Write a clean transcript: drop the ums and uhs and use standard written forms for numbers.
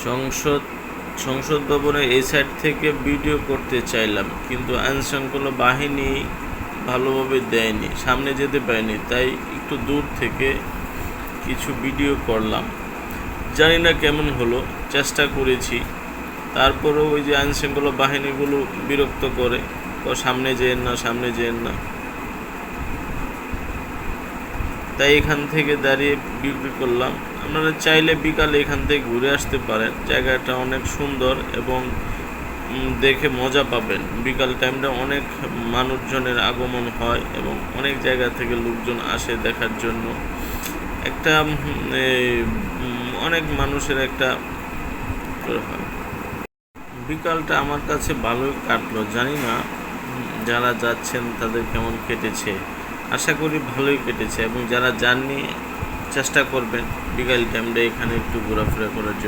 সংসদ সংসদ ভবনের এই সাইড থেকে ভিডিও করতে চাইলাম, কিন্তু আইনশৃঙ্খলা বাহিনী ভালোভাবে দেয়নি, সামনে যেতে পারিনি, তাই একটু দূর থেকে কিছু ভিডিও করলাম। জানি না কেমন হলো, চেষ্টা করেছি। তারপরেও ওই যে আইনশৃঙ্খলা বাহিনীগুলো বিরক্ত করে, সামনে যেয়েন না, সামনে যেয়েন না, তাই এখান থেকে দাঁড়িয়ে বিক্রি করলাম। আপনারা চাইলে বিকালে এখান থেকে ঘুরে আসতে পারেন, জায়গাটা অনেক সুন্দর এবং দেখে মজা পাবেন। বিকাল টাইমটা অনেক মানুষজনের আগমন হয় এবং অনেক জায়গা থেকে লোকজন আসে দেখার জন্য। একটা অনেক মানুষের একটা হয়। বিকালটা আমার কাছে ভালোই কাটলো। জানি না যারা যাচ্ছেন তাদের কেমন কেটেছে, আশা করি ভালোই কেটেছে। এবং যারা যাননি চেষ্টা করবেন বিকাল টাইমটা এখানে একটু ঘোরাফেরা করার জন্য।